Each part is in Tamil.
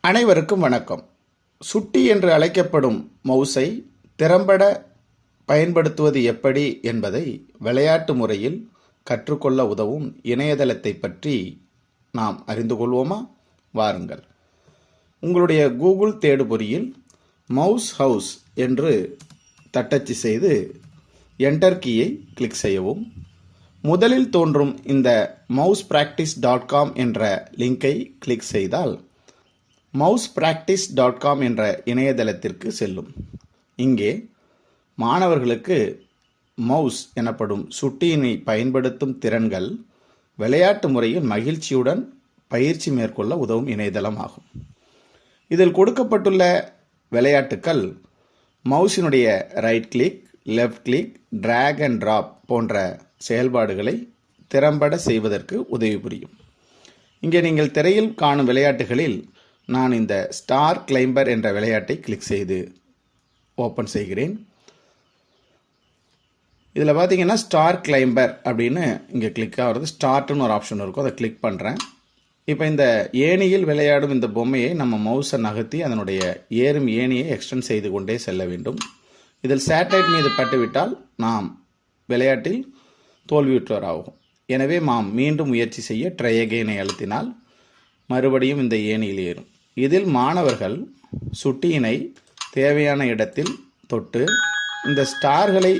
அனைவருக்கும் வணக்கம். சுட்டி என்று அழைக்கப்படும் மவுஸை திறம்பட பயன்படுத்துவது எப்படி என்பதை விளையாட்டு முறையில் கற்றுக்கொள்ள உதவும் இணையதளத்தை பற்றி நாம் அறிந்து கொள்வோமா? வாருங்கள். உங்களுடைய கூகுள் தேடுபொறியில் மவுஸ் ஹவுஸ் என்று தட்டச்சு செய்து என்டர் கீயை கிளிக் செய்யவும். முதலில் தோன்றும் இந்த mousepractice.com என்ற லிங்கை கிளிக் செய்தால் mousepractice.com என்ற இணையதளத்திற்கு செல்லும். இங்கே மாணவர்களுக்கு மவுஸ் எனப்படும் சுட்டியினை பயன்படுத்தும் திறன்கள் விளையாட்டு முறையில் மகிழ்ச்சியுடன் பயிற்சி மேற்கொள்ள உதவும் இணையதளம் ஆகும். இதில் கொடுக்கப்பட்டுள்ள விளையாட்டுக்கள் மவுஸினுடைய right click, left click, drag and drop போன்ற செயல்பாடுகளை திறம்பட செய்வதற்கு உதவி புரியும். இங்கே நீங்கள் திரையில் காணும் விளையாட்டுகளில் நான் இந்த ஸ்டார் கிளைம்பர் என்ற விளையாட்டை கிளிக் செய்து ஓப்பன் செய்கிறேன். இதில் பார்த்தீங்கன்னா ஸ்டார் கிளைம்பர் அப்படின்னு இங்கே கிளிக் ஆகிறது. ஸ்டார்ட்னு ஒரு ஆப்ஷன் இருக்கும், அதை கிளிக் பண்ணுறேன். இப்போ இந்த ஏணியில் விளையாடும் இந்த பொம்மையை நம்ம மவுஸை நகர்த்தி அதனுடைய ஏறும் ஏணியை எக்ஸ்டெண்ட் செய்து கொண்டே செல்ல வேண்டும். இதில் சேட்டலைட் மீது பட்டுவிட்டால் நாம் விளையாட்டில் தோல்வியுற்றவர் ஆகும். எனவே நாம் மீண்டும் முயற்சி செய்ய ட்ரை அகைனை அழுத்தினால் மறுபடியும் இந்த ஏணியில் ஏறும். இதில் மாணவர்கள் சுட்டியினை தேவையான இடத்தில் தொட்டு இந்த ஸ்டார்களை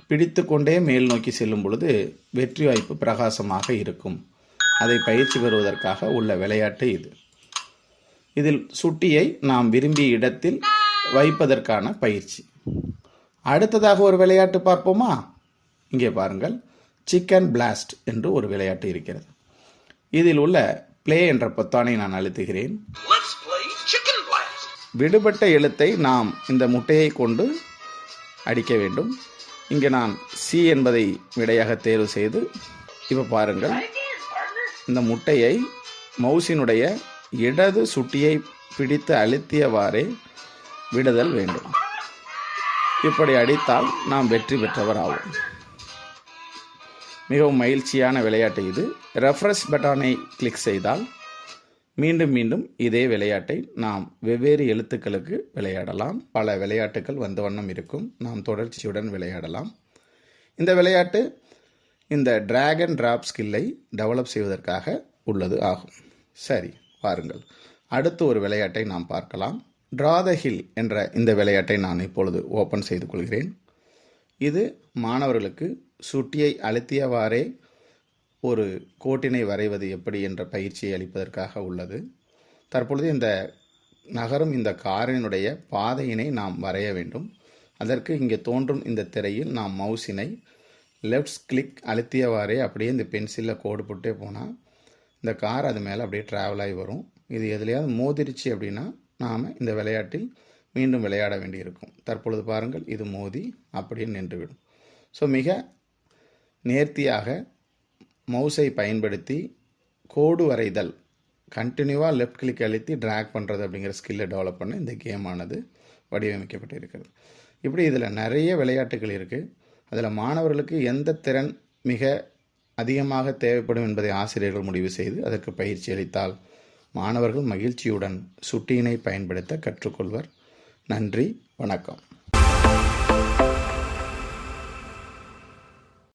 பிடித்து கொண்டே மேல் நோக்கி செல்லும் பொழுது வெற்றி வாய்ப்பு பிரகாசமாக இருக்கும். அதை பயிற்சி பெறுவதற்காக உள்ள விளையாட்டு இது. இதில் சுட்டியை நாம் விரும்பிய இடத்தில் வைப்பதற்கான பயிற்சி. அடுத்ததாக ஒரு விளையாட்டு பார்ப்போமா? இங்கே பாருங்கள், சிக்கன் பிளாஸ்ட் என்று ஒரு விளையாட்டு இருக்கிறது. இதில் உள்ள பிளே என்ற பொத்தானை நான் அழுத்துகிறேன். விடுபட்ட எழுத்தை நாம் இந்த முட்டையை கொண்டு அடிக்க வேண்டும். இங்கே நான் சி என்பதை விடையாக தேர்வு செய்து, இப்போ பாருங்கள், இந்த முட்டையை மவுஸினுடைய இடது சுட்டியை பிடித்து அழுத்தியவாறே விடுதல் வேண்டும். இப்படி அடித்தால் நாம் வெற்றி பெற்றவர் ஆவோம். மிகவும் மகிழ்ச்சியான விளையாட்டு இது. ரெஃப்ரெஷ் பட்டனை கிளிக் செய்தால் மீண்டும் மீண்டும் இதே விளையாட்டை நாம் வெவ்வேறு எழுத்துக்களுக்கு விளையாடலாம். பல விளையாட்டுகள் வந்த வண்ணம் இருக்கும். நாம் தொடர்ச்சியுடன் விளையாடலாம். இந்த விளையாட்டு இந்த டிராக் அண்ட் டிராப் ஸ்கில்லை டெவலப் செய்வதற்காக உள்ளது ஆகும். சரி, பாருங்கள், அடுத்து ஒரு விளையாட்டை நாம் பார்க்கலாம். ட்ரா த ஹில் என்ற இந்த விளையாட்டை நான் இப்பொழுது ஓப்பன் செய்து கொள்கிறேன். இது மாணவர்களுக்கு சுட்டியை அழுத்தியவாறே ஒரு கோட்டினை வரைவது எப்படி என்ற பயிற்சியை அளிப்பதற்காக உள்ளது. தற்பொழுது இந்த நகரும் இந்த காரினுடைய பாதையினை நாம் வரைய வேண்டும். அதற்கு இங்கே தோன்றும் இந்த திரையில் நாம் மவுஸினை லெஃப்ட் கிளிக் அழுத்தியவாறே அப்படியே இந்த பென்சிலில் கோடு போட்டே போனால் இந்த கார் அது மேலே அப்படியே ட்ராவல் ஆகி வரும். இது எதுலையாவது மோதிருச்சு அப்படின்னா நாம் இந்த விளையாட்டில் மீண்டும் விளையாட வேண்டியிருக்கும். தற்பொழுது பாருங்கள், இது மோதி அப்படியே நின்றுவிடும். ஸோ மிக நேர்த்தியாக மவுஸை பயன்படுத்தி கோடு வரைதல், கண்டினியூவாக லெஃப்ட் கிளிக் அழுத்தி ட்ராக் பண்ணுறது அப்படிங்கிற ஸ்கில்லை டெவலப் பண்ண இந்த கேமானது வடிவமைக்கப்பட்டு இருக்கிறது. இப்படி இதில் நிறைய விளையாட்டுகள் இருக்குது. அதில் மாணவர்களுக்கு எந்த திறன் மிக அதிகமாக தேவைப்படும் என்பதை ஆசிரியர்கள் முடிவு செய்து அதற்கு பயிற்சி அளித்தால் மாணவர்கள் மகிழ்ச்சியுடன் சுட்டியினை பயன்படுத்த கற்றுக்கொள்வர். நன்றி, வணக்கம்.